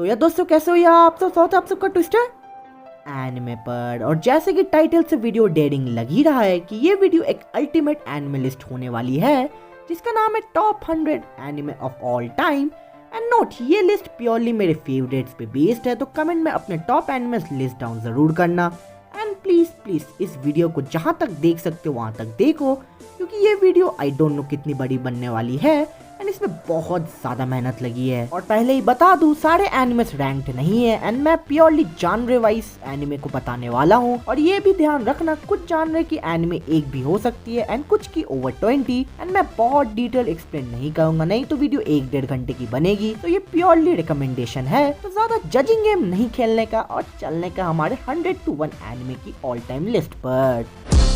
तो यार दोस्तों, कैसे हो यार आप सब? आप सबका ट्विस्टर एनिमे पर। और जैसे कि टाइटल से वीडियो डेयरिंग लग ही रहा है कि ये वीडियो एक अल्टीमेट एनिमे लिस्ट होने वाली है जिसका नाम है top 100 anime of all time. And note, ये लिस्ट प्योरली मेरे फेवरेट्स पे बेस्ड है, तो कमेंट में अपने टॉप एनिमेस लिस्ट डाउन जरूर करना। एंड प्लीज प्लीज इस वीडियो को जहां तक देख सकते हो वहां तक देखो, क्योंकि ये वीडियो आई डोंट नो कितनी बड़ी बनने वाली है एंड इसमें बहुत ज्यादा मेहनत लगी है। और पहले ही बता दूं, सारे एनिमेस रैंक्ड नहीं है एंड मैं प्योरली जॉनरे वाइज एनिमे को बताने वाला हूं। और ये भी ध्यान रखना, कुछ जॉनरे की एनिमे एक भी हो सकती है एंड कुछ की ओवर 20। एंड मैं बहुत डिटेल एक्सप्लेन नहीं करूंगा, नहीं तो वीडियो 1-1.5 घंटे की बनेगी। तो ये प्योरली रिकमेंडेशन है, तो ज्यादा जजिंग गेम नहीं खेलने का और चलने का हमारे 100 to 1 एनिमे की ऑल टाइम लिस्ट पर।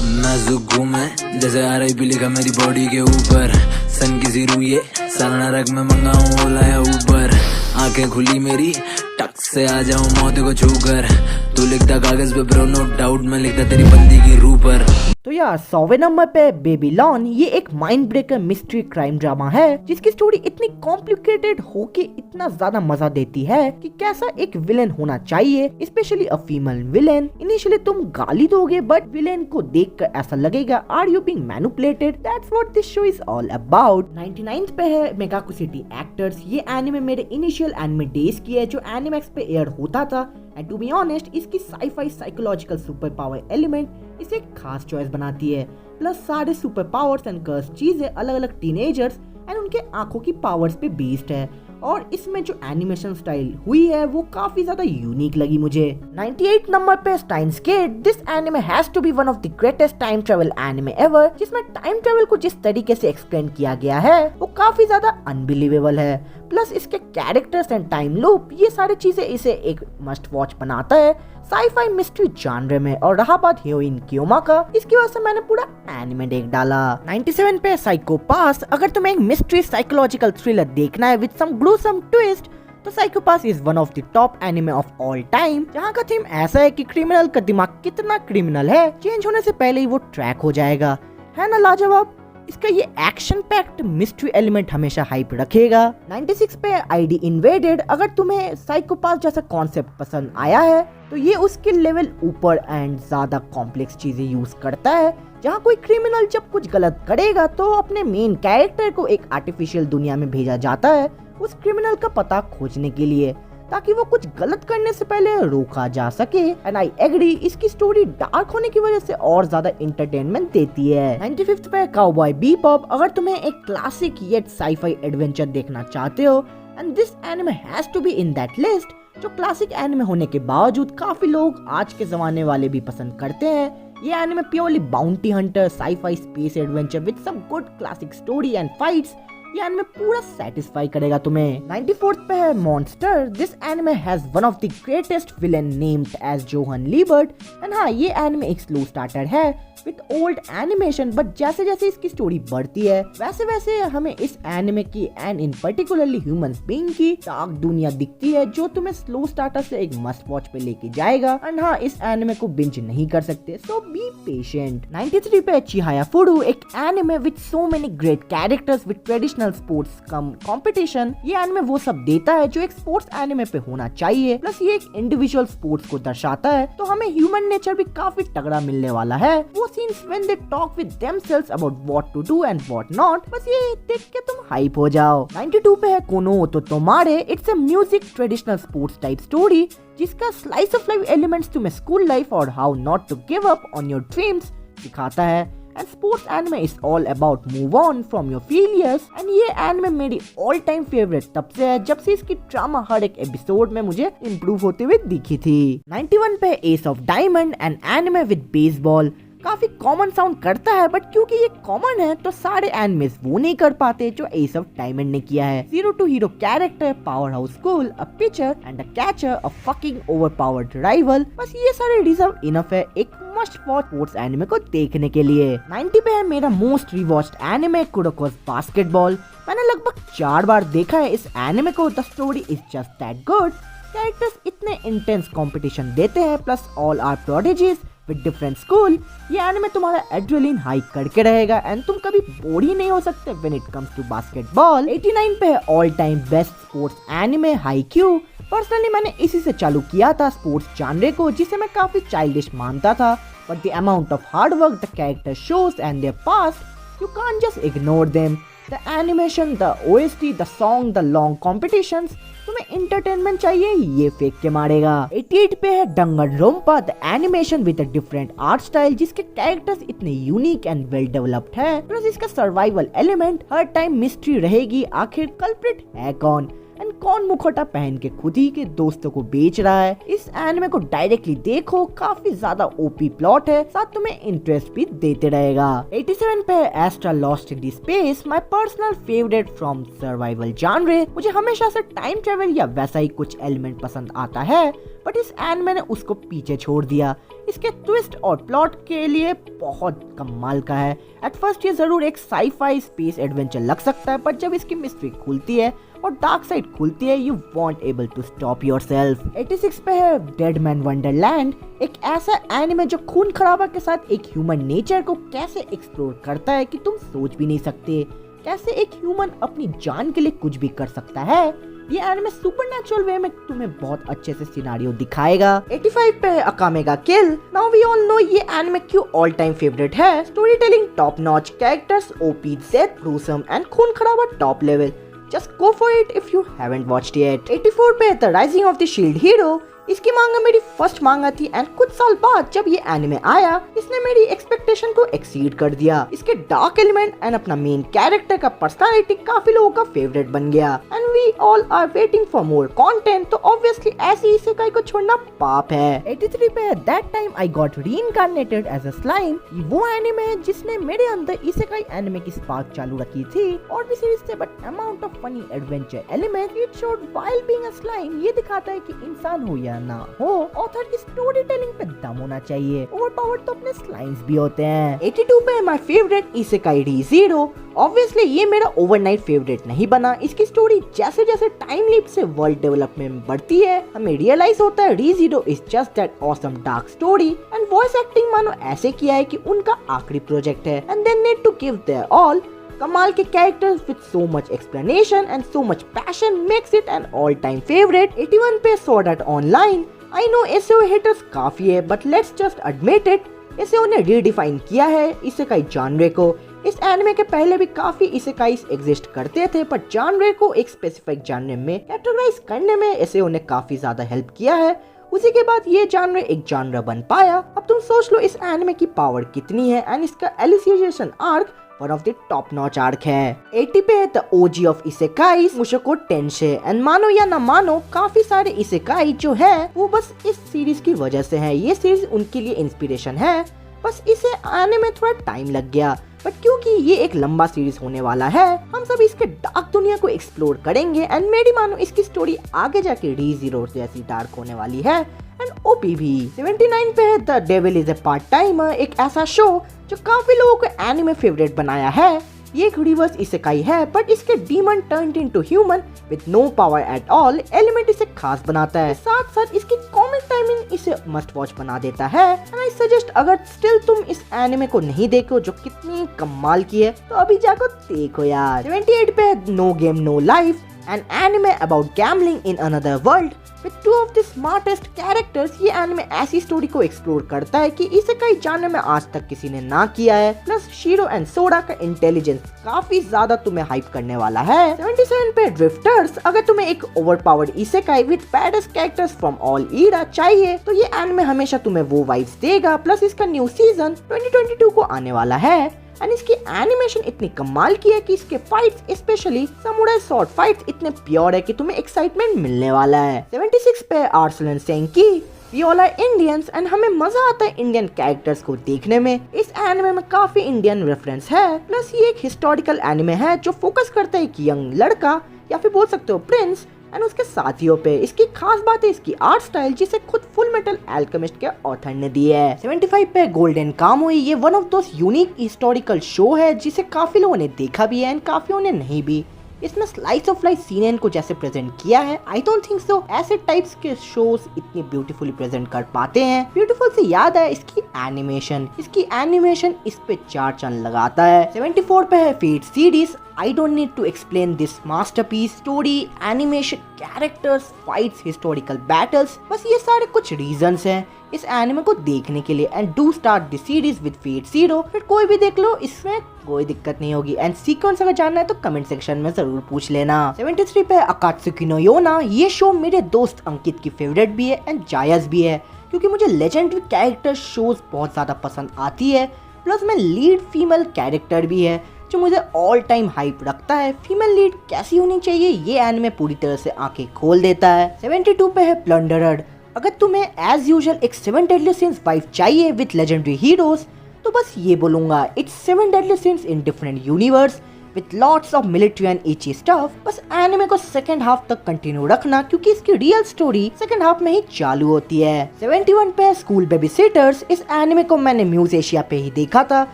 नाजुक घूमे जैसे RIP लिखा मेरी बॉडी के ऊपर, सन की सी रूये सारा नरक में मंगाऊं ओला या ऊपर, आंखें खुली मेरी टक से आ जाऊं मौत को छूकर, तू लिखता कागज पे ब्रो नो डाउट मैं लिखता तेरी बंदी की रूह पर। तो यार 100वें नंबर पे बेबीलोन, ये एक mind breaker mystery crime drama है जिसकी स्टोरी इतनी कॉम्प्लिकेटेड होके इतना ज्यादा मजा देती है कि कैसा एक विलेन होना चाहिए, specially a female villain. Initially तुम गाली दोगे बट विलेन को देखकर ऐसा लगेगा are you being manipulated. That's what this show is all about. 99th पे है मेगाको सिटी एक्टर्स। ये एनिमे मेरे इनिशियल एनिमे डेज की है जो एनिमेक्स पे एयर होता था एंड टू बी ऑनेस्ट इसकी scifi psychological super power element इसे एक खास चॉइस बनाती है। प्लस सारे सुपर पावर्स एंड कर्स चीजें अलग अलग टीनेजर्स एंड उनके आंखों की पावर्स पे बेस्ड है। और इसमें जो एनिमेशन स्टाइल हुई है वो काफी ज्यादा यूनिक लगी मुझे। 98 नंबर पे Steins gate. This anime has to be one of the greatest time travel anime ever, जिसमें टाइम ट्रेवल को जिस तरीके से एक्सप्लेन किया गया है वो काफी ज्यादा अनबिलीवेबल है। प्लस इसके कैरेक्टर्स एंड टाइम लूप, ये सारी चीजें इसे एक मस्ट वॉच बनाता है साईफाई मिस्ट्री जॉनर में। और रहा बात हीरोइन क्योमा का, इसकी वजह से मैंने पूरा एनिमे देख डाला। 97 पे साइको पास। अगर तुम्हें एक मिस्ट्री साइकोलॉजिकल थ्रिलर देखना है विद सम ग्रूसम ट्विस्ट, तो psycho pass is one of the top anime of all time, जहाँ का थीम ऐसा है कि क्रिमिनल का दिमाग कितना क्रिमिनल है चेंज होने से पहले ही वो ट्रैक हो जाएगा। है ना लाजवाब? इसका ये एक्शन पैक्ड मिस्ट्री एलिमेंट हमेशा हाइप रखेगा। 96 पे आईडी इन्वेडेड। अगर तुम्हें साइकोपाथ जैसा कॉन्सेप्ट पसंद आया है तो ये उसके लेवल ऊपर एंड ज्यादा कॉम्प्लेक्स चीजें यूज करता है, जहाँ कोई क्रिमिनल जब कुछ गलत करेगा तो अपने मेन कैरेक्टर को एक आर्टिफिशियल दुनिया में भेजा जाता है उस क्रिमिनल का पता खोजने के लिए, ताकि वो कुछ गलत करने से पहले रोका जा सके। एंड आई एग्री, इसकी स्टोरी डार्क होने की वजह से और ज्यादा एंटरटेनमेंट देती है। 95th पे काउबॉय बीबॉप। अगर तुम्हें एक क्लासिक येट साईफाई एडवेंचर देखना चाहते हो and this anime has to be in that list, जो क्लासिक एनिमे होने के बावजूद काफी लोग आज के जमाने वाले भी पसंद करते हैं। ये anime purely bounty hunter sci-fi space adventure with some good classic story and fights, ये एनिमे पूरा सेटिस्फाई करेगा तुम्हें। 94th पे है Monster. This anime has one of the greatest villain named as Johan Liebert. And हाँ, ये anime एक slow starter है विद ओल्ड एनिमेशन, बट जैसे जैसे इसकी स्टोरी बढ़ती है वैसे वैसे हमें इस एनिमे की and in particularly human being की डार्क दुनिया दिखती है, जो तुम्हें स्लो स्टार्टर से एक मस्ट वॉच पे लेके जाएगा। एंड हाँ, इस एनिमे को बिंज नहीं कर सकते, सो बी पेशेंट। 93 पे चिहाया फुडू। एक anime with so many great characters with traditional sports come competition. ये एनिमे वो सब देता है जो एक स्पोर्ट्स एनिमे पे होना चाहिए। प्लस ये एक इंडिविजुअल स्पोर्ट्स को दर्शाता है, तो हमें ह्यूमन नेचर भी काफी तगड़ा मिलने वाला है। वो scenes when they talk with themselves about what to do and what not, बस ये देख के तुम हाइप हो जाओ। 92 पे है कोनो तो तुम्हारे। It's a music traditional sports type story जिसका स्लाइस ऑफ लाइफ एलिमेंट्स तुम्हें स्कूल लाइफ और how not to give up on your dreams सिखाता है। And sports anime is all about move on from your failures. And ये anime मेरी all time favourite तब से है जब से इसकी ड्रामा हर एक एपिसोड में मुझे इम्प्रूव होते हुए दिखी थी। 91 पे S of diamond, N anime with baseball. काफी कॉमन साउंड करता है बट क्योंकि ये कॉमन है तो सारे एनिमेस वो नहीं कर पाते जो एस ऑफ डायमंड ने किया है। Zero to hero character, power house school, a pitcher and a catcher, a fucking overpowered rival, बस ये सारे रिजर्व इनफ है एक मस्ट वॉच स्पोर्ट्स एनिमे को देखने के लिए। 90 पे है मेरा most rewatched anime Kuroko's basketball. मैंने लगभग 4 बार देखा है इस एनिमे को। The story is just that good. Characters इतने इंटेंस कंपटीशन देते हैं, plus all are prodigies with different school. ये एनिमे तुम्हारा एड्रेनलिन हाई करके रहेगा एंड तुम कभी बोर ही नहीं हो सकते when it comes to basketball. 89 पे है all time best sports anime Haikyuu. Personally मैंने इसी से चालू किया था स्पोर्ट्स जॉनर को, जिसे मैं काफी चाइल्डिश मानता था, but the amount of hard work the character shows and their past, you can't just ignore them. The animation, the OST, the song, the long competitions, तुम्हें इंटरटेनमेंट चाहिए ये फेंक के मारेगा। 88 पे है Danganronpa, the animation with a different art style, जिसके characters इतने यूनिक एंड वेल डेवलप्ड है, प्लस इसका सर्वाइवल एलिमेंट हर टाइम मिस्ट्री रहेगी, आखिर कल्प्रिट है कौन एंड कौन मुखौटा पहन के खुद ही के दोस्तों को बेच रहा है। इस एनिमे को डायरेक्टली देखो, काफी ज्यादा ओपी प्लॉट है, साथ तुम्हें इंटरेस्ट भी देते रहेगा। 87 पे Astra lost in the space, my personal favourite from survival genre. मुझे हमेशा से टाइम ट्रेवल या वैसा ही कुछ एलिमेंट पसंद आता है, बट इस एनिमे ने उसको पीछे छोड़ दिया। इसके ट्विस्ट और प्लॉट के लिए बहुत कमाल का है। एट फर्स्ट ये जरूर एक साई-फाई स्पेस एडवेंचर लग सकता है, पर जब इसकी मिस्ट्री खुलती है और डार्क साइड खुलती है, you won't able to stop yourself. 86 पे है डेड मैन वंडरलैंड, एक ऐसा एनिमे जो खून खराबा के साथ एक ह्यूमन नेचर को कैसे एक्सप्लोर करता है कि तुम सोच भी नहीं सकते, कैसे एक ह्यूमन अपनी जान के लिए कुछ भी कर सकता है। ये एनिमे सुपरनैचुरल वे में तुम्हें बहुत अच्छे से सिनेरियो दिखाएगा। 85 पे है अकामे गा किल। नाउ वी ऑल नो ये एनिमे क्यों ऑल टाइम फेवरेट है। Story telling top notch, characters OP, death gruesome and खून खराबा top level. Just go for it if you haven't watched yet. 84 पे The Rising of the Shield Hero। इसकी मांगा मेरी first मांगा थी एंड कुछ साल बाद जब ये एनिमे आया, इसने मेरी एक्सपेक्टेशन को एक्सीड कर दिया। इसके डार्क एलिमेंट एंड अपना मेन कैरेक्टर का पर्सनालिटी काफी लोगों का फेवरेट बन गया and we all are waiting for more content, तो ऑब्वियसली ऐसी इसेकाई को छोड़ना पाप है। 83 पे That Time I Got Reincarnated as a Slime। ये वो एनिमे है जिसने मेरे अंदर इसेकाई एनिमे की स्पार्क चालू रखी थी और भी सीरीज से, but amount of funny adventure element it showed while being a slime. ये दिखाता है कि इंसान हो या ना हो, ऑथर की स्टोरी टेलिंग पे दम होना चाहिए। ओवरपावर्ड तो अपने स्लाइम्स भी होते हैं। 82 पे माय फेवरेट इसेकाई रीज़ीरो। ऑब्वियसली ये मेरा ओवरनाइट फेवरेट नहीं बना। इसकी स्टोरी जैसे जैसे टाइम लीप से वर्ल्ड डेवलपमेंट बढ़ती है, हमें रियलाइज होता है Re Zero is just that awesome dark story and voice acting मानो ऐसे किया है कि उनका आखिरी प्रोजेक्ट है and they need to give their all. कमाल के characters with so much explanation and so much passion makes it an all time favourite. 81 पे Sword Art Online. I know SAO haters काफी है, but let's just admit it, एसएओ ने redefine किया है isekai genre को। इस एनिमे के पहले भी काफी इसेकाईस एग्जिस्ट करते थे, पर जॉनर को एक स्पेसिफिक जॉनर में कैटेगराइज करने में एसएओ ने काफी ज्यादा हेल्प किया है। उसी के बाद ये जॉनर एक जॉनर बन पाया। अब तुम सोच लो इस एनिमे की पावर कितनी है एंड इसका Alicization arc one of the top notch arc है। 80 पे है the OG of isekais, Mushoku Tensei. And मानो या ना मानो, काफी सारे इसेकाई जो है वो बस इस सीरीज की वजह से है। ये सीरीज उनके लिए इंस्पिरेशन है, बस इसे आने में थोड़ा टाइम लग गया, बट क्योंकि ये एक लंबा सीरीज होने वाला है, हम सब इसके डार्क दुनिया को एक्सप्लोर करेंगे एंड मेरी मानो इसकी स्टोरी आगे जाके रीज़ीरो जैसी डार्क होने वाली है एंड ओपी भी। 79 पे है the devil is a part timer, एक ऐसा शो जो काफी लोगों को एनिमे फेवरेट बनाया है। ये एक रिवर्स इसेकाई है, बट इसके demon turned into human with no power at all element इसे खास बनाता है। साथ साथ इसकी कॉमिक टाइमिंग इसे मस्ट वॉच बना देता है एंड आई सजेस्ट अगर स्टिल तुम इस एनिमे को नहीं देखो जो कितनी कमाल की है, तो अभी जाकर देखो यार। 78 पे no game no life, an anime about gambling in another world with two of the smartest characters। ये एनिमे ऐसी स्टोरी को एक्सप्लोर करता है कि इसे कई जानने में आज तक किसी ने ना किया है। प्लस शीरो एंड सोडा का इंटेलिजेंस काफी ज्यादा तुम्हें हाइप करने वाला है। 77 पे ड्रिफ्टर्स, अगर तुम्हें एक overpowered isekai with baddest characters from all era चाहिए, तो ये एनिमे हमेशा तुम्हें वो वाइब्स देगा। प्लस इसका न्यू सीजन 2022 को आने वाला है एंड इसकी एनिमेशन इतनी कमाल की है कि इसके fights specially samurai short fights इतने प्योर है कि तुम्हें एक्साइटमेंट मिलने वाला है। 76 पे Arslan Senki, we all are Indians and हमें मजा आता है इंडियन कैरेक्टर्स को देखने में। इस एनिमे में काफी इंडियन रेफरेंस है। प्लस ये एक हिस्टोरिकल एनिमे है जो फोकस करता है एक यंग लड़का या फिर बोल सकते हो प्रिंस एंड उसके साथियों पे। इसकी खास बात है इसकी आर्ट स्टाइल, जिसे खुद फुल मेटल अल्केमिस्ट के ऑथर ने दी है। 75 पे गोल्डन कामुई, ये one of those unique historical show है जिसे काफी लोगों ने देखा भी है एंड काफियों ने नहीं भी। इसमें स्लाइस ऑफ लाइफ सीन को जैसे प्रेजेंट किया है, आई डोंट थिंक सो ऐसे टाइप्स के शोज इतनी ब्यूटीफुली प्रेजेंट कर पाते हैं। ब्यूटीफुल से याद है इसकी एनिमेशन इस पे 4 चांद लगाता है। 74 पे है Fate series, I don't need to explain this masterpiece. Story, animation, characters, fights, historical battles, बस ये सारे कुछ reasons हैं इस एनिमे को देखने के लिए। And do start the series with Fate Zero, फिर कोई भी देख लो, इसमें कोई दिक्कत नहीं होगी। एंड सीक्वेंस अगर जानना है तो कमेंट सेक्शन में जरूर पूछ लेना। 73 पे अकात्सुकी नो योना, ये शो मेरे दोस्त अंकित की फेवरेट भी है एंड जायज भी है, क्योंकि मुझे लेजेंडरी कैरेक्टर शोज बहुत ज्यादा पसंद आती है। प्लस में लीड फीमेल कैरेक्टर भी है जो मुझे ऑल टाइम हाइप रखता है। फीमेल लीड कैसी होनी चाहिए ये एनिमे पूरी तरह से आंखें खोल देता है। 72 पे है प्लंडरर। अगर तुम्हें एज यूजुअल एक 7 डेडली सिंस वाइफ चाहिए विथ लेजेंडरी हीरोज, तो बस ये बोलूंगा, it's 7 deadly since in different universe with lots of military and ईची स्टफ। बस एनिमे को सेकंड हाफ तक कंटिन्यू रखना, क्योंकि इसकी रियल स्टोरी सेकंड हाफ में ही चालू होती है। 71 पे स्कूल बेबी सिटर्स। इस एनिमे को मैंने म्यूज एशिया पे ही देखा था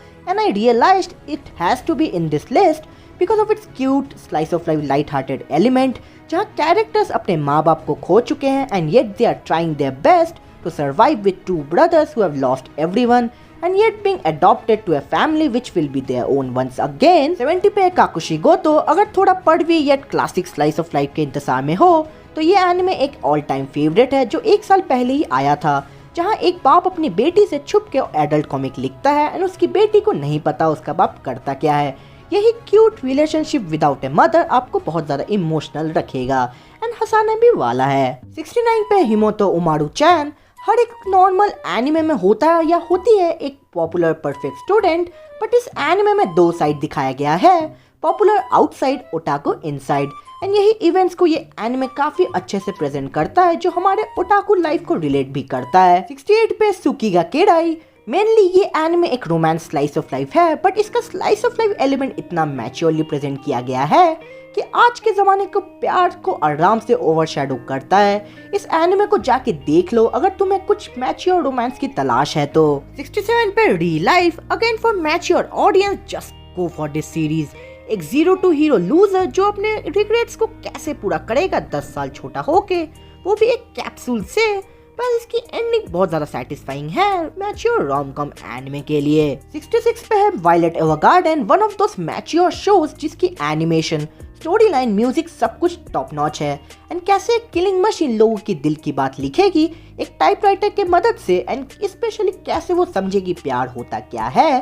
and I realised it has to be in this list because of its cute slice of life light hearted element, जहाँ कैरेक्टर्स अपने माँ बाप को खो चुके हैं and yet they are trying their best to survive with two brothers who have lost everyone and yet being adopted to a family which will be their own once again। 70 पे काकुशी गोतो। अगर थोड़ा पढ़वी yet classic slice of life के इंतजार में हो तो ये एनिमे एक ऑल टाइम फेवरेट है, जो 1 साल पहले ही आया था, जहाँ एक बाप अपनी बेटी से छुप के एडल्ट कॉमिक लिखता है एंड उसकी बेटी को नहीं पता उसका बाप करता क्या है। यही cute relationship without a mother आपको बहुत ज्यादा इमोशनल रखेगा एंड हंसाने भी वाला है। 69 पे हिमोतो उमारू चैन। हर एक नॉर्मल एनिमे में होता है या होती है एक पॉपुलर परफेक्ट स्टूडेंट, बट इस एनिमे में 2 साइड दिखाया गया है, popular outside, otaku inside. And यही इवेंट्स को ये एनिमे काफी अच्छे से प्रेजेंट करता है, जो हमारे ओटाकू लाइफ को रिलेट भी करता है। 68 पे सुकीगा केडाई। मेनली ये एनिमे एक रोमांस स्लाइस ऑफ लाइफ है, बट इसका स्लाइस ऑफ लाइफ एलिमेंट इतना मैच्योरली प्रेजेंट किया गया है कि आज के जमाने को प्यार को आराम से ओवरशैडो करता है। इस एनिमे को जाके देख लो अगर तुम्हें कुछ मैच्योर रोमांस की तलाश है तो। 67 पे real life. Again for mature audience, just go for this series. एक 0 टू हीरो लूजर जो अपने रिग्रेट्स को कैसे पूरा करेगा 10 साल छोटा होके, वो भी एक कैप्सूल से। पर इसकी एंडिंग बहुत ज्यादा सेटिस्फाइंग है मैच्योर रोम-कॉम एनिमे के लिए। 66 पे है Violet Evergarden, one of those mature shows जिसकी एनिमेशन, स्टोरी लाइन, म्यूजिक सब कुछ टॉप नॉच है। एंड कैसे किलिंग मशीन लोगों की दिल की बात लिखेगी एक टाइपराइटर के मदद से, एंड स्पेशली कैसे वो समझेगी प्यार होता क्या है,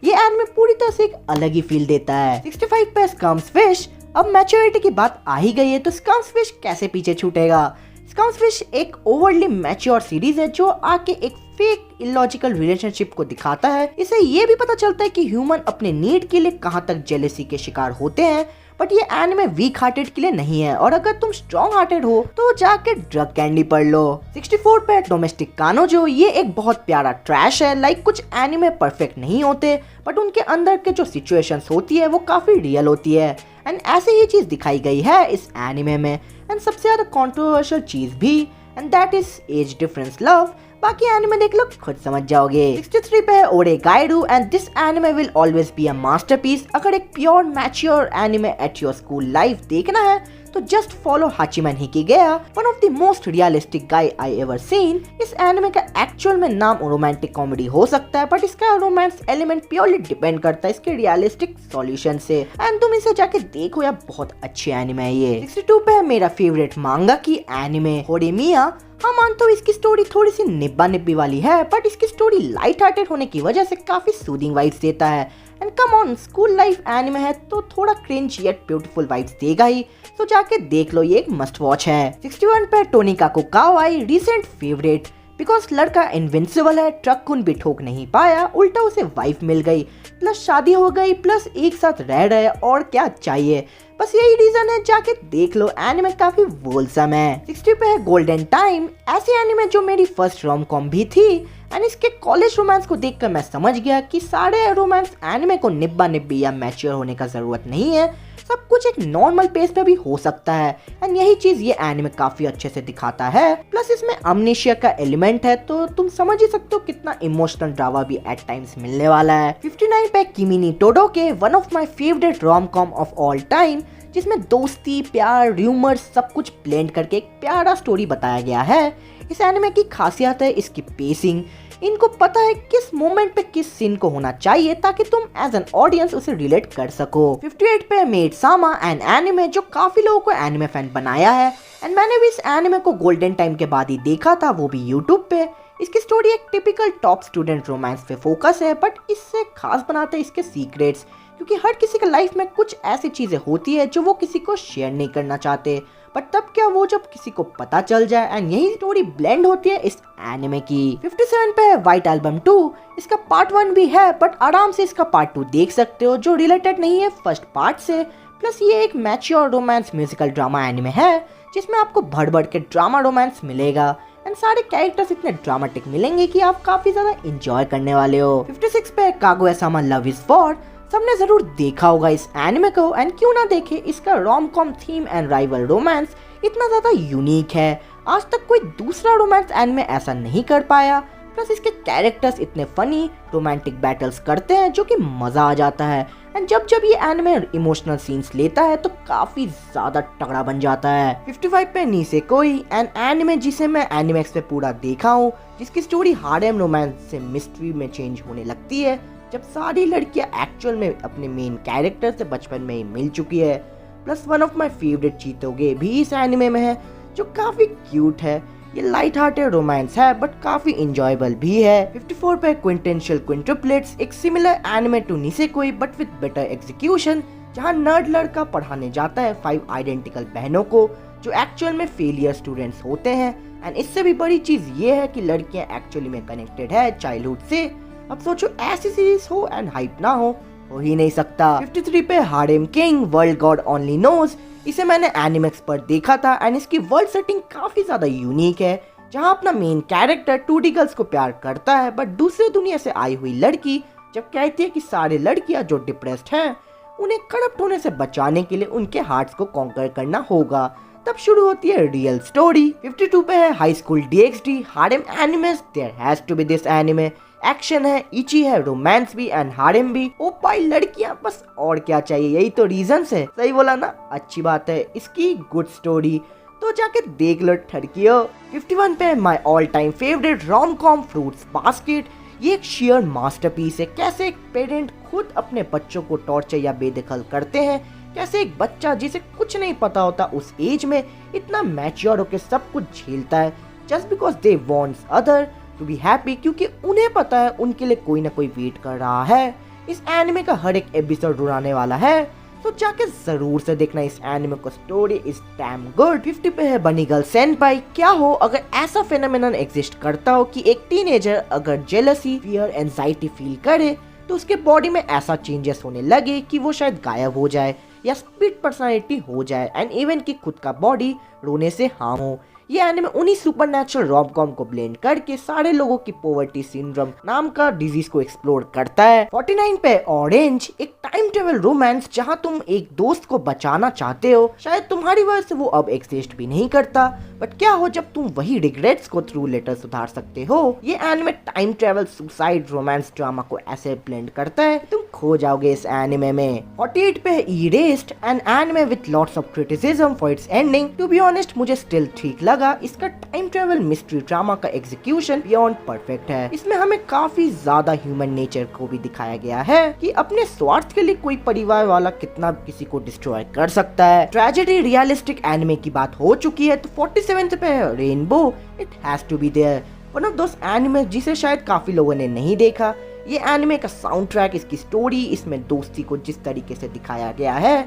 ये एनिमे पूरी तरह से एक अलग ही फील देता है। 65 पे स्कम्स फिश। अब मैच्योरिटी की बात आ ही गई है तो स्कम्स फिश कैसे पीछे छूटेगा। स्कम्स फिश एक ओवरली मैच्योर सीरीज है जो आके एक फेक इलॉजिकल रिलेशनशिप को दिखाता है। इससे ये भी पता चलता है कि ह्यूमन अपने नीड के लिए कहाँ तक जेलेसी के शिकार होते हैं, बट ये एनिमे वीक हार्टेड के लिए नहीं है। और अगर तुम स्ट्रॉन्ग हार्टेड हो तो जाके ड्रग कैंडी पढ़ लो। 64 पे डोमेस्टिक कानोजो। ये एक बहुत प्यारा ट्रैश है। लाइक कुछ एनिमे परफेक्ट नहीं होते, बट उनके अंदर के जो सिचुएशंस होती है वो काफी रियल होती है, एंड ऐसे ही चीज दिखाई गई है इस एनिमे में। एंड सबसे ज्यादा कंट्रोवर्शियल चीज भी, and that is age difference love. बाकी एनिमे देख लो, खुद समझ जाओगे। 63 पे है Oregairu, and this anime will always be a masterpiece. अगर एक pure mature anime at your school life देखना है तो just follow Hachiman Hikigaya, one of the most realistic guy I ever seen. इस एनिमे का actual में नाम romantic comedy हो सकता है, बट इसका रोमांस एलिमेंट प्योरली डिपेंड करता है इसके रियलिस्टिक सॉल्यूशन से। एंड तुम इसे जाके देखो यार, बहुत अच्छी एनिमे है ये। 62 पे है मेरा फेवरेट मांगा की एनिमे होरेमिया। हाँ मानता हूँ इसकी स्टोरी थोड़ी सी निब्बा निब्बी वाली है, बट इसकी स्टोरी लाइट हार्टेड होने की वजह से काफी सूदिंग वाइब्स देता है। And come on, school life anime है तो थोड़ा क्रिंज येट ब्यूटीफुल वाइब्स देगा ही, तो जाके देख लो, ये एक मस्ट वॉच है। 61 पे टोनिकाकु कावाई, रिसेंट फेवरेट। बिकॉज लड़का इनविंसिबल है, ट्रक कुन भी ठोक नहीं पाया, उल्टा उसे वाइफ मिल गई, प्लस शादी हो गई, प्लस एक साथ रह रहे, और क्या चाहिए। बस यही रीजन है, जाके देख लो, एनिमे काफी वोलसम है। 60 पे है गोल्डन टाइम। ऐसी एनिमे जो मेरी फर्स्ट रोम कॉम भी थी, एंड इसके कॉलेज रोमांस को देखकर मैं समझ गया कि सारे रोमांस एनिमे को निब्बा निब्बी या मैच्योर होने का जरूरत नहीं है, सब कुछ एक नॉर्मल पेस पे भी हो सकता है। एंड यही चीज ये एनिमे काफी अच्छे से दिखाता है। प्लस इसमें अमनेशिया का एलिमेंट है, तो तुम समझ ही सकते हो कितना इमोशनल ड्रामा भी एट टाइम्स मिलने वाला है। 59 पे Kimi ni Todoke, one of my favourite rom com of all time, जिसमें दोस्ती, प्यार, र्यूमर सब कुछ ब्लेंड करके एक प्यारा स्टोरी बताया गया है। इस एनिमे की खासियत है इसकी पेसिंग। इनको पता है किस मोमेंट पे किस सीन को होना चाहिए ताकि तुम एज एन ऑडियंस उसे रिलेट कर सको। 58 पे मेड सामा एन एनिमे जो काफी लोगों को एनिमे फैन बनाया है एंड मैंने भी इस एनिमे को गोल्डन टाइम के बाद ही देखा था, वो भी यूट्यूब पे। इसकी स्टोरी एक टिपिकल टॉप स्टूडेंट रोमांस पे फोकस है, बट इससे खास बनाते हैं इसके सीक्रेट्स, क्योंकि हर किसी के लाइफ में कुछ ऐसी चीजें होती है जो वो किसी को शेयर नहीं करना चाहते, बट तब क्या वो जब किसी को पता चल जाए, एंड यही स्टोरी ब्लेंड होती है इस एनिमे की। 57 पे है व्हाइट एल्बम 2। इसका पार्ट 1 भी है, बट आराम से इसका पार्ट 2 देख सकते हो जो रिलेटेड नहीं है फर्स्ट पार्ट से। प्लस ये एक mature romance musical drama anime है जिसमें आपको भर भर के ड्रामा रोमांस मिलेगा एंड सारे कैरेक्टर्स इतने ड्रामेटिक मिलेंगे कि आप काफी ज्यादा एंजॉय करने वाले हो। 56 पे कागुया-सामा लव इज वॉर। सबने जरूर देखा होगा इस एनिमे को, एंड क्यों ना देखे, इसका rom com theme and rival romance इतना ज्यादा यूनिक है। आज तक कोई दूसरा रोमांस एनिमे ऐसा नहीं कर पाया। प्लस इसके कैरेक्टर्स इतने फनी रोमांटिक बैटल्स करते हैं जो कि मजा आ जाता है, एंड जब जब ये एनिमे इमोशनल सीन्स लेता है तो काफी ज्यादा तगड़ा बन जाता है। 55 पे निसेकोई एन एनिमे जिसे मैं एनिमेक्स पे पूरा देखा हूँ, जिसकी स्टोरी हार्डेम रोमांस से मिस्ट्री में चेंज होने लगती है जब सारी लड़कियां एक्चुअल में अपने मेन कैरेक्टर से बचपन में ही मिल चुकी है। Plus one of my favourite Chitoge भी इस एनिमे में है जो काफी क्यूट है। ये लाइट हार्टेड रोमांस है बट काफी इंजॉयबल भी है। 54 पे क्विंटेंशियल क्विंटुप्लेट्स एक similar anime to Nisekoi but with better execution, जहां नर्ड लड़का पढ़ाने जाता है 5 आइडेंटिकल बहनों को जो एक्चुअल में फेलियर स्टूडेंट्स होते हैं, एंड इससे भी बड़ी चीज ये है कि लड़कियां एक्चुअली में कनेक्टेड है चाइल्डहुड से। अब सोचो ऐसी सीरीज हो एंड हाइप ना हो ही नहीं सकता। 53 पे harem king world god only knows. इसे मैंने एनिमेक्स पर देखा था एंड इसकी वर्ल्ड सेटिंग काफी ज्यादा यूनिक है, जहां अपना मेन कैरेक्टर 2D गर्ल्स को प्यार करता है, बट दूसरे दुनिया से आई हुई लड़की जब कहती है कि सारे लड़कियां जो डिप्रेस्ड हैं उन्हें करप्ट होने से बचाने के लिए उनके हार्ट्स को कॉन्कर करना होगा, तब शुरू होती है रियल स्टोरी। 52 पे है high school DxD harem animes. There has to be this anime. Action है, इची है, रोमांस भी एंड हार्डेम भी। ओ भाई लड़कियां, बस और क्या चाहिए, यही तो रीजंस है। सही बोला ना, अच्छी बात है। इसकी गुड स्टोरी तो जाके देख लो ठड़कियो। 51 पे my all time favourite rom com fruits basket. ये एक शेयर मास्टरपीस है। कैसे एक पेरेंट खुद अपने बच्चों को टॉर्चर या बेदखल करते हैं, कैसे एक बच्चा जिसे कुछ नहीं पता होता उस एज में इतना मैच्योर होकर सब कुछ झेलता है just because they wants other to be happy, क्योंकि उन्हें पता है उनके लिए कोई ना कोई वेट कर रहा है। इस एनिमे का हर एक एपिसोड रुलाने वाला है, तो जाके जरूर से देखना इस एनिमे को। Story is damn good. 50 पे है बनी गर्ल सेनपाई। क्या हो अगर ऐसा फेनोमेनन एग्जिस्ट करता हो कि एक टीनेजर अगर जेलसी, फियर, एंजाइटी फील करे तो उसके बॉडी में ऐसा चेंजेस होने लगे कि वो शायद गायब हो जाए या स्प्लिट पर्सनालिटी हो जाए, एंड इवन कि खुद का बॉडी रोने से हार्म हो। ये एनिमे उन्हीं सुपरनैचुरल रॉम कॉम को ब्लेंड करके सारे लोगों की पॉवर्टी सिंड्रोम नाम का डिजीज को एक्सप्लोर करता है। 49 पे ऑरेंज एक टाइम ट्रेवल रोमांस जहां तुम एक दोस्त को बचाना चाहते हो, शायद तुम्हारी वजह से वो अब एग्जिस्ट भी नहीं करता, बट क्या हो जब तुम वही रिग्रेट्स को थ्रू लेटर सुधार सकते हो। ये anime time travel suicide romance drama को ऐसे ब्लेंड करता है तुम खो जाओगे इस एनिमे में। 48 पे erased an anime with lots of criticism for its ending. To be honest मुझे स्टिल ठीक लगा। इसका टाइम ट्रेवल मिस्ट्री ड्रामा का एग्जीक्यूशन बियॉन्ड परफेक्ट है। इसमें हमें काफी ज्यादा ह्यूमन नेचर को भी दिखाया गया है कि अपने स्वार्थ के लिए कोई परिवार वाला कितना किसी को डिस्ट्रॉय कर सकता है। ट्रेजेडी रियलिस्टिक एनिमे की बात हो चुकी है तो 47 पे है Rainbow. It has to be there, one of those anime जिसे शायद काफी लोगों ने नहीं देखा। ये एनिमे का साउंड ट्रैक, इसकी स्टोरी, इसमें दोस्ती को जिस तरीके से दिखाया गया है,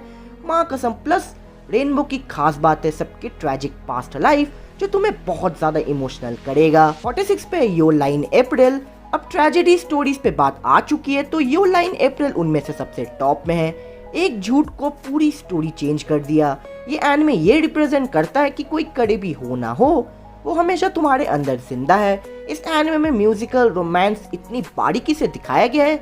माँ कसम। प्लस रेनबो की खास बात है सबकी ट्रैजिक पास्ट लाइफ जो तुम्हें बहुत ज्यादा इमोशनल करेगा। 46 पे योर लाइन अप्रैल। अब ट्रेजेडी स्टोरीज पे बात आ चुकी है तो योर लाइन अप्रैल उनमें से सबसे टॉप में है। एक झूठ को पूरी स्टोरी चेंज कर दिया। ये एनिमे ये रिप्रेजेंट करता है कि कोई करीबी हो ना हो, वो हमेशा तुम्हारे अंदर जिंदा है। इस एनिमे में म्यूजिकल रोमांस इतनी बारीकी से दिखाया गया है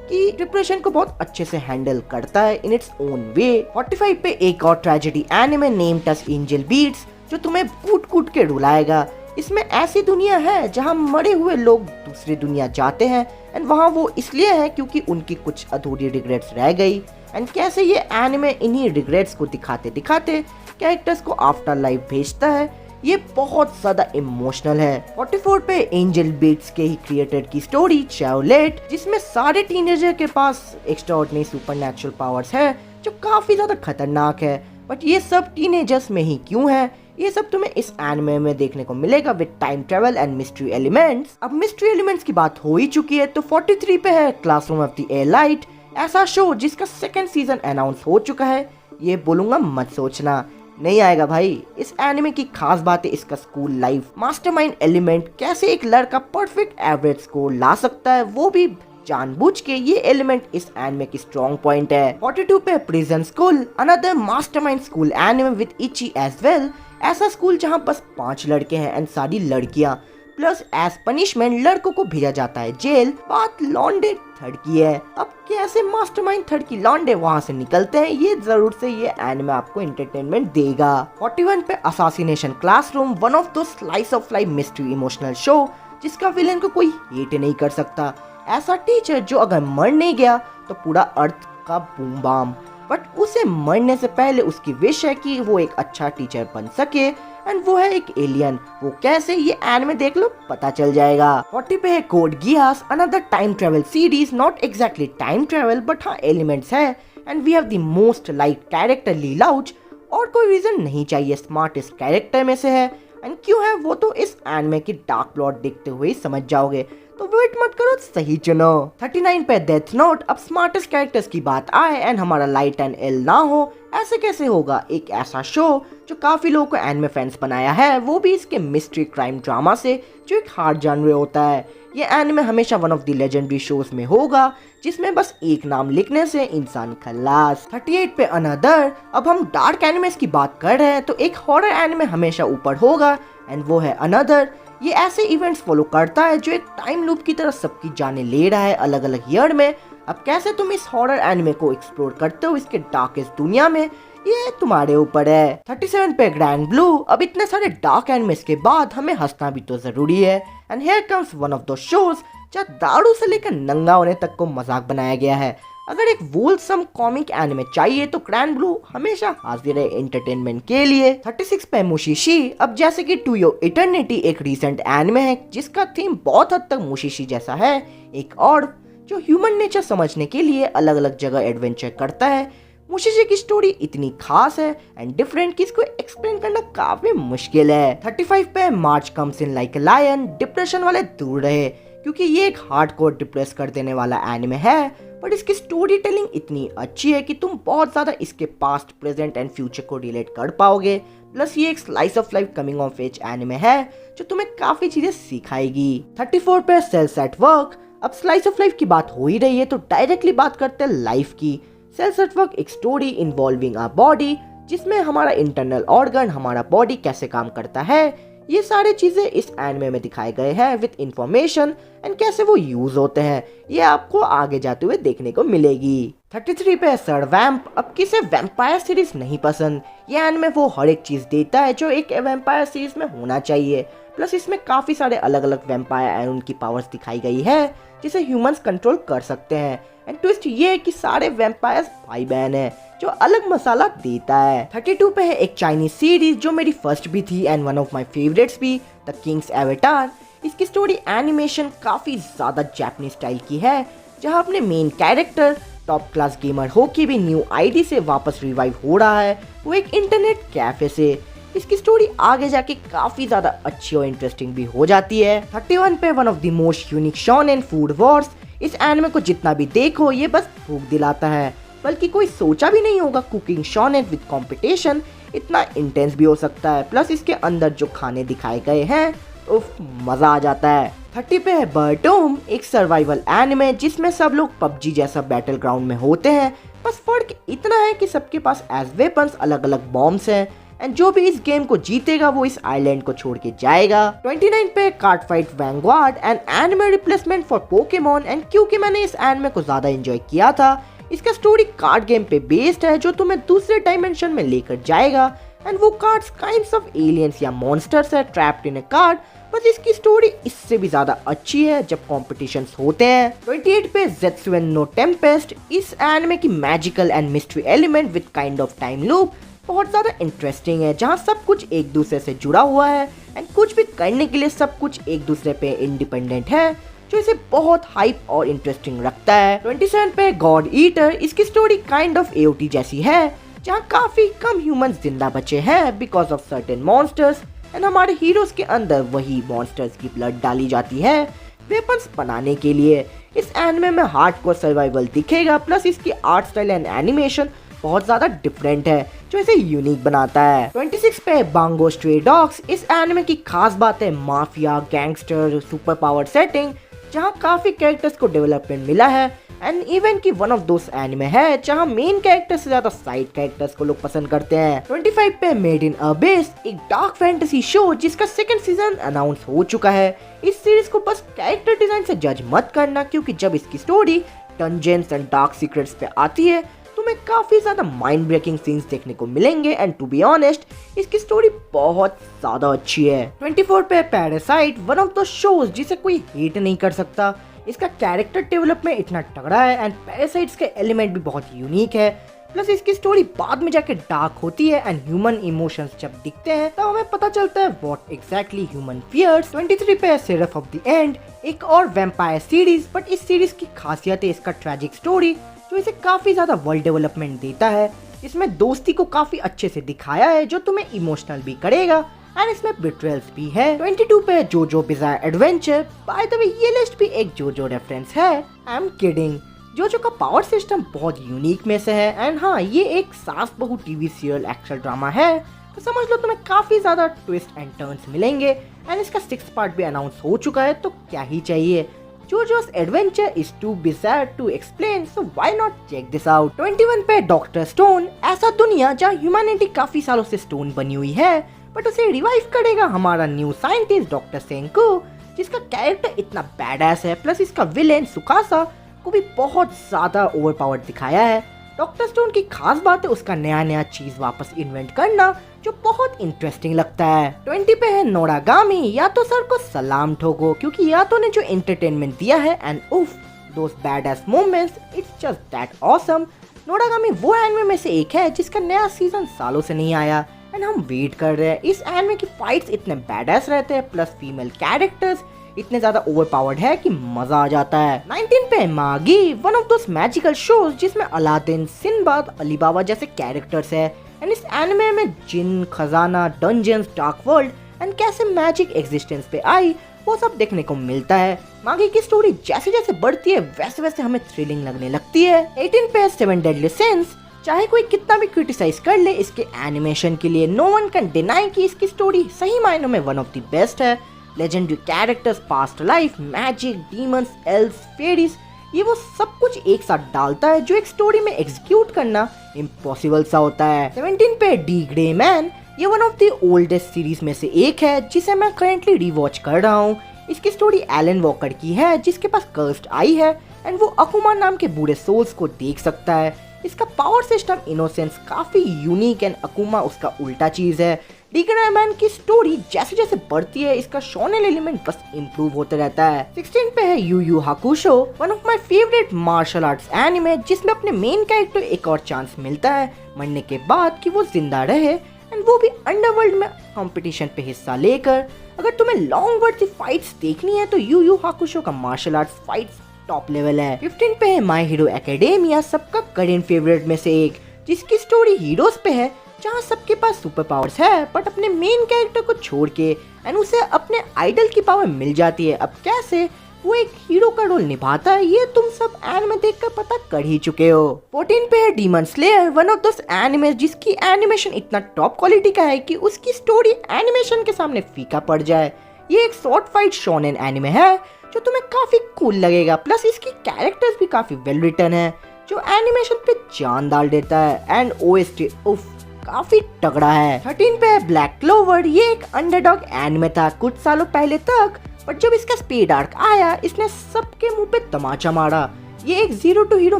कि डिप्रेशन को बहुत अच्छे से हैंडल करता है इन इट्स ओन वे। 45 पे एक और ट्रेजेडी एनिमे नेम टस एंजल बीट्स जो तुम्हें कूट कूट के रुलाएगा। इसमें ऐसी दुनिया है जहां मरे हुए लोग दूसरी दुनिया जाते हैं एंड वहां वो इसलिए है क्योंकि उनकी कुछ अधूरी रिग्रेट्स रह गई, एंड कैसे ये एनिमे इन्हीं रिग्रेट्स को दिखाते दिखाते कैरेक्टर्स को आफ्टर लाइफ भेजता है। ये बहुत ज्यादा इमोशनल है। 44 पे एंजल बीट्स के ही क्रिएटर की स्टोरी चायोलेट, जिसमें सारे टीनेजर के पास एक्स्ट्राऑर्डिनरी सुपरनैचुरल पावर्स है जो काफी ज्यादा खतरनाक है। बट ये सब टीनेजर्स में ही क्यों है, ये सब तुम्हें इस एनिमे में देखने को मिलेगा with time travel and mystery elements. अब मिस्ट्री एलिमेंट्स की बात हो ही चुकी है, तो 43 पे है क्लासरूम ऑफ द एयरलाइट, ऐसा शो जिसका सेकंड सीजन अनाउंस हो चुका है। ये बोलूंगा मत सोचना, नहीं आएगा भाई। इस एनिमे की खास बात है इसका स्कूल लाइफ मास्टरमाइंड एलिमेंट, कैसे एक लड़का परफेक्ट एवरेज स्कोर ला सकता है, वो भी जानबूझ के। ये एलिमेंट इस एनिमे की स्ट्रॉन्ग पॉइंट है। 42 पे Prison School, another mastermind school anime with ecchi as well. ऐसा स्कूल जहां बस 5 लड़के हैं एंड सारी लड़कियां, प्लस एज पनिशमेंट लड़कों को भेजा जाता है जेल। बात लॉन्डे थर्ड की है। अब कैसे मास्टरमाइंड थर्ड की लॉन्डे वहां से निकलते हैं, ये जरूर से ये एनिमे आपको एंटरटेनमेंट देगा। 41 पे असासिनेशन क्लासरूम, वन ऑफ दो slice of life mystery emotional show जिसका विलेन को कोई हेट नहीं कर सकता। ऐसा टीचर जो अगर मर नहीं गया तो पूरा अर्थ का बूम बाम, बट उसे मरने से पहले उसकी विश है कि वो एक अच्छा टीचर बन सके, एंड वो है एक एलियन। वो कैसे, ये एनिमे देख लो पता चल जाएगा। 40 पे है Code Geass, another time travel series, not exactly time travel but हाँ एलिमेंट्स है, and we have the most like character Lelouch लाउच। और कोई रीजन नहीं चाहिए, स्मार्टेस्ट कैरेक्टर में से है, एंड क्यों है वो तो इस एनिमे की डार्क प्लॉट देखते हुए समझ जाओगे, तो वेट मत करो, सही चुनो। 39 पे डेथ नोट, अब स्मार्टेस्ट कैरेक्टर्स की बात आए एंड हमारा लाइट एंड एल ना हो, ऐसे कैसे होगा। एक ऐसा शो जो काफी लोगों को एनिमे फैंस बनाया है, वो भी इसके मिस्ट्री क्राइम ड्रामा से, जो एक हार्ड जॉनर होता है। ये एनिमे हमेशा one of the legendary shows में होगा जिसमें बस एक नाम लिखने से इंसान खल्लास। 38 पे अनदर, अब हम डार्क एनिमेस की बात कर रहे हैं तो एक हॉरर एनिमे हमेशा ऊपर होगा, एंड वो है अनदर। ये ऐसे इवेंट्स फॉलो करता है जो एक टाइम लूप की तरह सबकी जाने ले रहा है अलग अलग ईयर में। अब कैसे तुम इस हॉरर एनिमे को एक्सप्लोर करते हो इसके डार्केस्ट दुनिया में, ये तुम्हारे ऊपर है। 37 पे ग्रैंड ब्लू, अब इतने सारे डार्क एनिमेस के बाद हमें हंसना भी तो जरूरी है, and here comes one of the shows जहाँ दारू से लेकर नंगा होने तक को मजाक बनाया गया है। अगर एक वोलसम कॉमिक एनिमे चाहिए तो ग्रैंड ब्लू हमेशा हाजिर है एंटरटेनमेंट के लिए। 36 पे मुशिशी, अब जैसे कि टू योर इटर्निटी एक रीसेंट एनिमे है जिसका थीम बहुत हद तक मुशिशी जैसा है, एक और जो ह्यूमन नेचर समझने के लिए अलग अलग जगह एडवेंचर करता है। मुशिशी की स्टोरी इतनी खास है एंड डिफरेंट कि इसको एक्सप्लेन करना काफी मुश्किल है। 35 पे March Comes in Like a Lion, depression वाले दूर रहे क्योंकि ये एक हार्डकोर डिप्रेस कर देने वाला एनिमे है, बट इसकी स्टोरी टेलिंग इतनी अच्छी है कि तुम बहुत ज्यादा इसके पास्ट, प्रेजेंट एंड फ्यूचर को रिलेट कर पाओगे। प्लस ये एक slice of life coming of age anime है जो तुम्हें काफी चीजें सिखाएगी। 34 पे सेल्स एट वर्क, अब स्लाइस ऑफ लाइफ की बात हो ही रही है तो डायरेक्टली बात करते हैं लाइफ की। सेल्स एट वर्क एक स्टोरी इन्वॉल्विंग आवर बॉडी, जिसमें हमारा इंटरनल ऑर्गन, हमारा बॉडी कैसे काम करता है, ये सारी चीजें इस एनिमे में दिखाए गए हैं विद इंफॉर्मेशन एंड कैसे वो यूज होते हैं, ये आपको आगे जाते हुए देखने को मिलेगी। 33 पे सर वैम्प, अब किसे वैम्पायर सीरीज नहीं पसंद, ये एनिमे वो हर एक चीज देता है जो एक वैम्पायर सीरीज में होना चाहिए। प्लस इसमें काफी सारे अलग अलग वैम्पायर एंड उनकी पावर्स दिखाई गई है जिसे ह्यूमंस कंट्रोल कर सकते हैं, एंड ट्विस्ट ये है कि सारे वैम्पायर्स भाई बहन है जो अलग मसाला देता है। 32 पे है एक चाइनीज सीरीज जो मेरी फर्स्ट भी थी and one of my favourites भी, द किंग्स एवेटार। इसकी स्टोरी एनिमेशन काफी ज्यादा जापानीज स्टाइल की है, जहां अपने main character top class gamer होके भी न्यू आईडी से वापस रिवाइव हो रहा है, वो एक इंटरनेट कैफे से। इसकी स्टोरी आगे जाके काफी ज्यादा अच्छी और इंटरेस्टिंग भी हो जाती है। 31 पे one of the most unique shonen food Wars, इस एनिमे को जितना भी देखो ये बस भूख दिलाता है, बल्कि कोई सोचा भी नहीं होगा कुकिंग शोनेन विद कंपटीशन इतना इंटेंस भी हो सकता है। प्लस इसके अंदर जो खाने दिखाए गए हैं उफ, मजा आ जाता है। 30 पे है बर्टोम, एक सर्वाइवल एनिमे जिसमें सब लोग पबजी जैसा बैटल ग्राउंड में होते हैं, बस फर्क इतना है कि सबके पास एज वेपन्स अलग अलग बॉम्ब्स हैं, एंड जो भी इस गेम को जीतेगा वो इस आइलैंड को छोड़ के जाएगा। 29 पे Cardfight Vanguard and anime replacement for Pokemon, and क्योंकि मैंने इस एनिमे को ज्यादा एंजॉय किया था, इसका स्टोरी कार्ड गेम पे बेस्ड है जो तुम्हें दूसरे डायमेंशन में लेकर जाएगा, एंड वो कार्ड्स काइंड्स ऑफ एलियंस या मॉन्स्टर्स है ट्रैप्ड इन अ कार्ड, बस इसकी स्टोरी इससे भी ज्यादा अच्छी है जब कॉम्पिटिशन्स होते हैं। 28 पे ज़ेत्सुएन नो टेम्पेस्ट, इस एनिमे की magical and mystery element with kind of time loop, बहुत ज़्यादा इंटरेस्टिंग है, जहाँ सब कुछ एक दूसरे से जुड़ा हुआ है एंड कुछ भी करने के लिए सब कुछ एक दूसरे पे इंडिपेंडेंट है, जो इसे बहुत हाइप और इंटरेस्टिंग रखता है। 27 पे गॉड ईटर, इसकी स्टोरी काइंड ऑफ एओटी जैसी है, जहाँ काफी कम ह्यूमंस जिंदा बचे हैं because of certain monsters and हमारे हीरोज के अंदर वही मॉन्स्टर्स की ब्लड डाली जाती है वेपन्स बनाने के लिए। इस एनिमे में हार्डकोर सर्वाइवल दिखेगा, प्लस इसकी आर्ट स्टाइल एंड एनिमेशन बहुत ज्यादा डिफरेंट है, जो इसे यूनिक बनाता है। 26 पे बांगो स्ट्रे डॉग्स, इस एनिमे की खास बात है mafia, gangster, super power setting, जहाँ काफी कैरेक्टर्स को डेवलपमेंट मिला है एंड इवन की वन ऑफ दोस एनिमे है जहाँ मेन कैरेक्टर से ज्यादा साइड कैरेक्टर्स को लोग पसंद करते हैं। 25 पे मेड इन अबिस, एक डार्क फैंटेसी शो जिसका सेकंड सीजन अनाउंस हो चुका है। इस सीरीज को बस कैरेक्टर डिजाइन से जज मत करना, क्योंकि जब इसकी story dungeons and dark secrets पे आती है तुम्हें काफी ज्यादा माइंड ब्रेकिंग सीन्स देखने को मिलेंगे एंड टू बी ऑनेस्ट इसकी स्टोरी बहुत ज्यादा अच्छी है। 24 पे parasite, one of the shows जिसे कोई हेट नहीं कर सकता। इसका कैरेक्टर डेवलपमेंट इतना तगड़ा है एंड पैरासाइट्स के एलिमेंट भी बहुत यूनिक है, प्लस इसकी स्टोरी बाद में जाके डार्क होती है एंड ह्यूमन इमोशंस जब दिखते हैं तब हमें पता चलता है व्हाट एग्जैक्टली ह्यूमन फियर्स। 23 पे सेरेफ ऑफ द एंड, एक और वैम्पायर सीरीज, बट इस सीरीज की खासियत है इसका ट्रैजिक स्टोरी, जो इसे काफी ज्यादा वर्ल्ड डेवलपमेंट देता है। इसमें दोस्ती को काफी अच्छे से दिखाया है, जो तुम्हें इमोशनल भी करेगा एंड इसमें बिट्रेल्स भी है। 22 पे जोजो बिज़ार एडवेंचर, बाय द वे ये लिस्ट भी एक जोजो रेफरेंस है, आई एम किडिंग। जोजो का पावर सिस्टम बहुत यूनिक में से है एंड हाँ, ये एक सास बहू टीवी सीरियल एक्शन ड्रामा है, तो समझ लो तुम्हें काफी ज्यादा ट्विस्ट एंड टर्न्स मिलेंगे एंड इसका 6th पार्ट भी अनाउंस हो चुका है, तो क्या ही चाहिए। JoJo's adventure is too bizarre to explain, so why not check this out। 21 पे डॉक्टर स्टोन, ऐसा दुनिया जहाँ ह्यूमैनिटी काफी सालों से स्टोन बनी हुई है, बट उसे रिवाइव करेगा हमारा न्यू साइंटिस्ट डॉक्टर सेंको, जिसका कैरेक्टर इतना बैडएस है, प्लस इसका विलेन सुकासा को भी बहुत ज्यादा ओवरपावर्ड दिखाया है। डॉक्टर स्टोन की खास बात है उसका नया नया चीज वापस इन्वेंट करना, जो बहुत इंटरेस्टिंग लगता है। 20 पे है नोरागामी, या तो सर को सलाम ठोको, क्योंकि या तो ने जो एंटरटेनमेंट दिया है एंड उफ those badass moments, it's just that awesome. Noragami वो एनिमे में से एक है जिसका नया सीजन सालों से नहीं आया एंड हम वेट कर रहे हैं। इस एनिमे की फाइट्स इतने बैडएस रहते हैं, प्लस फीमेल कैरेक्टर्स इतने ज्यादा ओवरपावर्ड है कि मजा आ जाता है। 19 पे मागी, one of those magical shows जिसमें अलादीन, सिंबाद, अलीबाबा जैसे कैरेक्टर्स है एंड इस एनिमे में जिन, खजाना, डंजन्स, डार्क वर्ल्ड एंड कैसे मैजिक एग्जिस्टेंस पे आई वो सब देखने को मिलता है। मागी की स्टोरी जैसे जैसे बढ़ती है वैसे वैसे हमें थ्रिलिंग लगने लगती है। 18 पे 7 डेडली सिंस, चाहे कोई कितना भी क्रिटिसाइज कर ले इसके एनिमेशन के लिए, नो वन कैन डिनाई कि इसकी स्टोरी सही मायनों में वन ऑफ द बेस्ट है। Legendary characters, past life, magic, demons, elves, fairies, ये वो सब कुछ एक साथ डालता है जो एक स्टोरी में एग्जीक्यूट करना इम्पॉसिबल सा होता है। 17 पे डी ग्रे मैन, ये one of the oldest series में से एक है जिसे मैं करेंटली रिवॉच कर रहा हूँ। इसकी स्टोरी एलन वॉकर की है जिसके पास कर्स्ड आई है एंड वो अकुमा नाम के बूढ़े सोल्स को देख सकता है। इसका पावर सिस्टम इनोसेंस काफी यूनिक एंड अकुमा उसका उल्टा चीज है। डी ग्रे मैन की स्टोरी जैसे जैसे बढ़ती है इसका शोनेन एलिमेंट बस इम्प्रूव होता रहता है। 16 पे है Yu Yu Hakusho, one of my favourite martial arts anime, जिसमें अपने मेन कैरेक्टर एक और चांस मिलता है मरने के बाद कि वो जिंदा रहे एंड वो भी अंडरवर्ल्ड में कंपटीशन पे हिस्सा लेकर। अगर तुम्हें लॉन्ग वर्ड की फाइट्स देखनी है तो यू यू हाकुशो का martial arts fights top level है। 15 पे है माय हीरो एकेडेमिया, सबका करेंट फेवरेट में से एक, जिसकी स्टोरी हीरोज पे है जहाँ सबके पास सुपर पावर्स है बट अपने मेन कैरेक्टर को छोड़ के एंड उसे अपने आइडल की पावर मिल जाती है। अब कैसे वो एक हीरो का रोल निभाता है ये तुम सब एनिमे देखकर पता कर ही चुके हो। 14 पे है demon slayer, one of those anime जिसकी एनिमेशन इतना टॉप क्वालिटी का है कि उसकी स्टोरी एनिमेशन के सामने फीका पड़ जाए। ये एक शॉर्ट फाइट शोनेन एनिमे है जो तुम्हें काफी कूल लगेगा, प्लस इसकी कैरेक्टर्स भी काफी वेल रिटन है जो एनिमेशन पे जान डाल देता है एंड ओएसटी उफ काफी तगड़ा है। 13 पे ब्लैक क्लोवर, ये एक अंडरडॉग एनिमे था कुछ सालों पहले तक, बट जब इसका स्पीड आर्क आया इसने सबके मुंह पे तमाचा मारा। ये एक zero to hero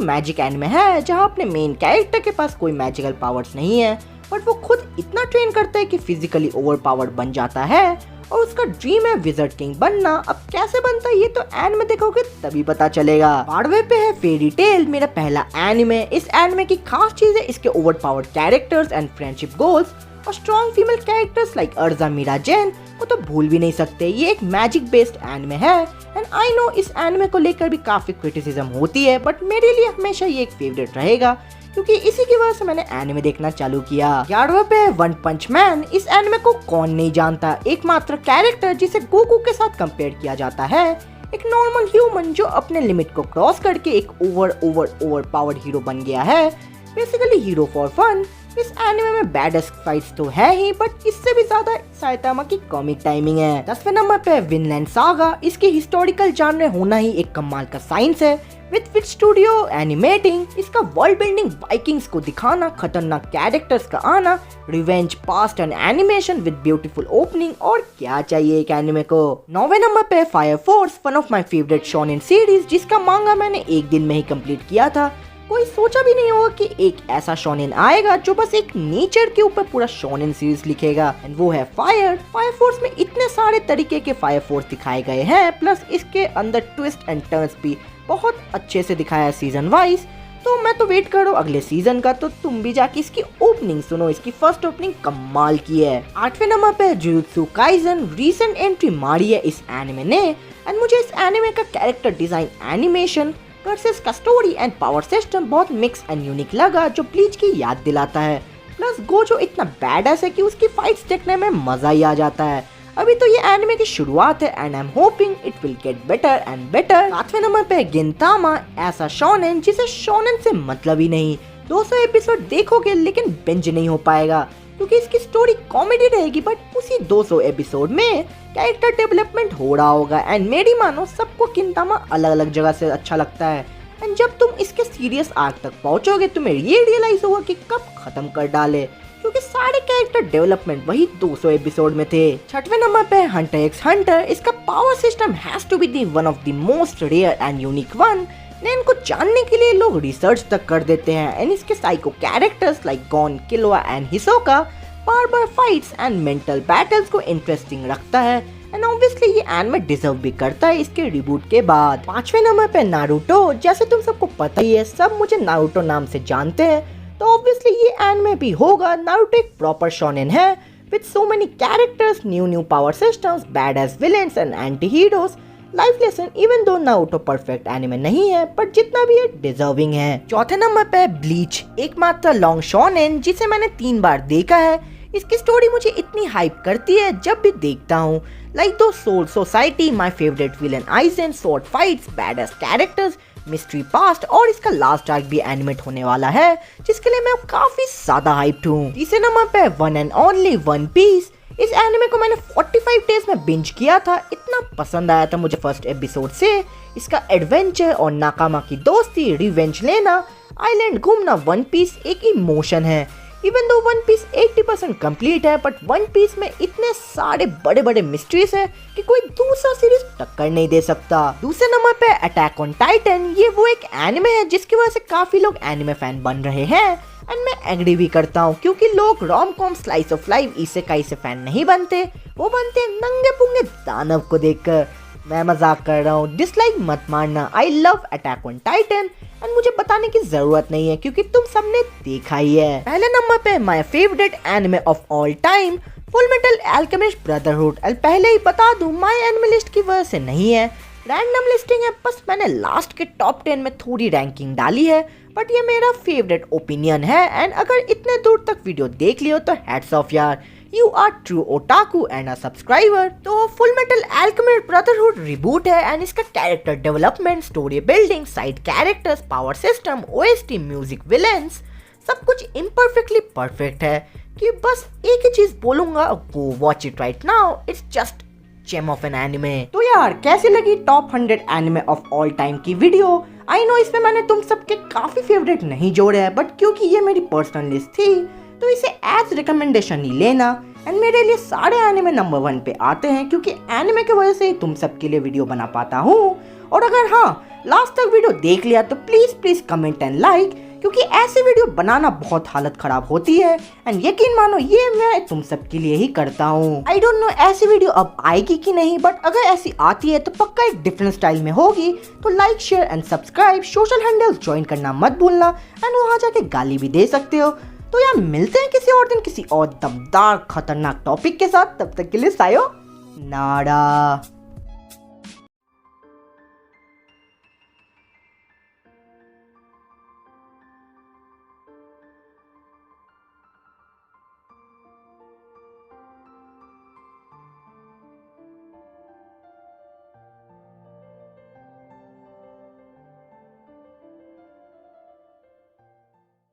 magic anime है जहां अपने मेन कैरेक्टर के पास कोई मैजिकल पावर्स नहीं है बट वो खुद इतना ट्रेन करता है कि फिजिकली ओवर पावर्ड बन जाता है और उसका ड्रीम है विज़र्ड किंग बनना। अब कैसे बनता है ये तो एनिमे देखोगे तभी पता चलेगा। 12वें पे है फेरी टेल, मेरा पहला एनिमे। इस एनिमे की खास चीज है इसके over powered characters and friendship goals और strong female characters like Erza Mirajane को तो भूल भी नहीं सकते। ये एक मैजिक बेस्ड एनिमे है एंड आई नो इस एनिमे को लेकर भी काफी क्रिटिसिज्म होती है, बट मेरे लिए हमेशा ये एक फेवरेट रहेगा क्योंकि इसी की वजह से मैंने एनिमे देखना चालू किया। 11वें पे वन पंच मैन। इस एनिमे को कौन नहीं जानता, एकमात्र कैरेक्टर जिसे गोकू के साथ कंपेयर किया जाता है। एक नॉर्मल ह्यूमन जो अपने लिमिट को क्रॉस करके एक ओवर पावर्ड हीरो बन गया है। Basically hero for fun. इस एनिमे में बैडेस्ट फाइट्स तो है ही, बट इससे भी ज्यादा साइतामा की कॉमिक टाइमिंग है। 10वें नंबर पे विनलैंड सागा। इसके हिस्टोरिकल जानने होना ही एक कमाल का साइंस है। विद स्टूडियो एनिमेटिंग इसका वर्ल्ड बिल्डिंग, वाइकिंग्स को दिखाना, खतरनाक कैरेक्टर्स का आना, revenge past and animation with beautiful opening, और क्या चाहिए एक एनिमे को। 9वें नंबर पे fire force, one of my favourite shonen series जिसका मांगा मैंने एक दिन में ही कंप्लीट किया था। कोई सोचा भी नहीं होगा कि एक ऐसा शोनेन आएगा जो बस एक नेचर के ऊपर पूरा शोनेन सीरीज लिखेगा, एंड वो है फायर फोर्स। में इतने सारे तरीके के फायर फोर्स दिखाए गए हैं, प्लस इसके अंदर ट्विस्ट एंड टर्न्स भी बहुत अच्छे से दिखाया है सीजन वाइज। तो मैं तो वेट कर रहा हूँ अगले सीजन का, तो तुम भी जाके इसकी ओपनिंग सुनो, इसकी फर्स्ट ओपनिंग कमाल की है। 8वें नंबर पे जुजुत्सु काइसन। रीसेंट एंट्री मारी है इस एनिमे ने, एंड मुझे इस एनिमे का कैरेक्टर डिजाइन, एनिमेशन, कर्सेस का स्टोरी एंड पावर सिस्टम बहुत मिक्स एंड यूनिक लगा, जो ब्लीच की याद दिलाता है। प्लस गोजो इतना बैडएस है कि उसकी फाइट्स देखने में मजा ही आ जाता है। अभी तो ये एनिमे की शुरुआत है and I am hoping it will get better and better. 7वें नंबर पे गिनतामा, ऐसा शोनेन जिसे शोनेन से मतलब ही नहीं। 200 एपिसोड देखोगे लेकिन बिंज नहीं हो पाएगा क्योंकि इसकी स्टोरी कॉमेडी रहेगी, बट उसी 200 एपिसोड में कैरेक्टर डेवलपमेंट हो रहा होगा। एंड मेरी मानो सबको गिनतामा अलग अलग जगह से अच्छा लगता है, एंड जब तुम इसके सीरियस आर्क तक पहुंचोगे तुम्हें ये रियलाइज होगा कि कब खत्म कर डाले, क्योंकि सारे कैरेक्टर डेवलपमेंट वही 200 एपिसोड में थे। 6वें नंबर पे हंटर एक्स हंटर। इसका power system has to be the one of the most rare and unique one. इनको जानने के लिए लोग रिसर्च तक कर देते हैं, एंड इसके psycho characters like Gon, Killua and Hisoka bar fights and mental battles को इंटरेस्टिंग रखता है, एंड ऑब्वियसली ये एनिमे डिजर्व भी करता है इसके रिबूट के बाद। 5वें नंबर पे नारुतो। जैसे तुम सबको पता ही है, सब मुझे नारुतो नाम से जानते हैं, तो ऑब्वियसली ये एनिमे भी होगा। नारुतो एक प्रॉपर शोनेन है with so many characters, new power systems, badass villains and anti heroes, life lesson. Even though Naruto perfect anime नहीं है, पर जितना भी है डिजर्विंग है। 4थे नंबर पे ब्लीच, एकमात्र लॉन्ग शोनेन जिसे मैंने 3 बार देखा है। इसकी स्टोरी मुझे इतनी हाइप करती है जब भी देखता हूँ, लाइक दो soul society, my favourite villain Aizen, sword fights, badass characters, mystery past, और इसका लास्ट आर्क भी एनिमेट होने वाला है जिसके लिए मैं काफी ज्यादा हाइप्ड हूँ। 3 नंबर पे one and only One Piece. इस एनिमे को मैंने 45 डेज में बिंज किया था। इतना पसंद आया था मुझे फर्स्ट एपिसोड से। इसका एडवेंचर और नाकामा की दोस्ती, रिवेंज लेना, आइलैंड घूमना, वन पीस एक इमोशन है। Even though One Piece 80% complete है, बट वन पीस में इतने सारे बड़े बड़े मिस्ट्रीज है कि कोई दूसरा सीरीज टक्कर नहीं दे सकता। दूसरे नंबर पे अटैक ऑन टाइटन। ये वो एक एनिमे है जिसकी वजह से काफी लोग एनिमे फैन बन रहे हैं, एंड मैं एग्री भी करता हूँ, क्योंकि लोग rom com, slice of life, isekai से फैन नहीं बनते, वो बनते नंगे पुंगे दानव को देखकर। मैं मजाक कर रहा हूँ, डिसलाइक मत मारना। I love attack on Titan, and मुझे बताने की जरूरत नहीं है क्योंकि तुम सबने देखा ही है। पहले नंबर पे my favourite anime of all time, Fullmetal Alchemist Brotherhood. पहले ही बता दूं, माय एनिमे लिस्ट की वजह से नहीं है, रैंडम लिस्टिंग है, बस मैंने लास्ट के टॉप 10 में थोड़ी रैंकिंग डाली है, बट ये मेरा फेवरेट ओपिनियन है। एंड अगर इतने दूर तक वीडियो देख लियो तो हैट्स ऑफ यार, you are true otaku and a subscriber. तो फुलमेटल अल्केमिस्ट ब्रदरहुड रिबूट है, एंड इसका character development, story building, side characters, power system, OST, music, villains, सब कुछ इम्परफेक्टली परफेक्ट है कि बस एक ही चीज बोलूंगा, go watch it right now, it's just gem of an anime. तो यार कैसी लगी top 100 anime of all time की वीडियो? आई नो इसमें मैंने तुम सबके काफी फेवरेट नहीं जोड़े हैं, बट क्योंकि ये मेरी पर्सनल लिस्ट थी तो इसे एज रिकमेंडेशन ही लेना। एंड मेरे लिए सारे एनिमे नंबर 1 पे आते हैं क्योंकि एनिमे की वजह से ही तुम सबके लिए वीडियो बना पाता हूँ। और अगर हाँ लास्ट तक वीडियो देख लिया तो प्लीज कमेंट एंड लाइक, क्योंकि ऐसी वीडियो बनाना बहुत हालत खराब होती है एंड यकीन मानो ये मैं तुम सबके लिए ही करता हूँ। आई डोंट नो ऐसी वीडियो अब आएगी कि नहीं, बट अगर ऐसी आती है तो पक्का एक डिफरेंट स्टाइल में होगी। तो like share and subscribe, social handles join करना मत भूलना एंड वहाँ जाके गाली भी दे सकते हो। तो यार मिलते हैं किसी और दिन किसी और दमदार खतरनाक टॉपिक के साथ, तब तक के लिए सायो नाडा।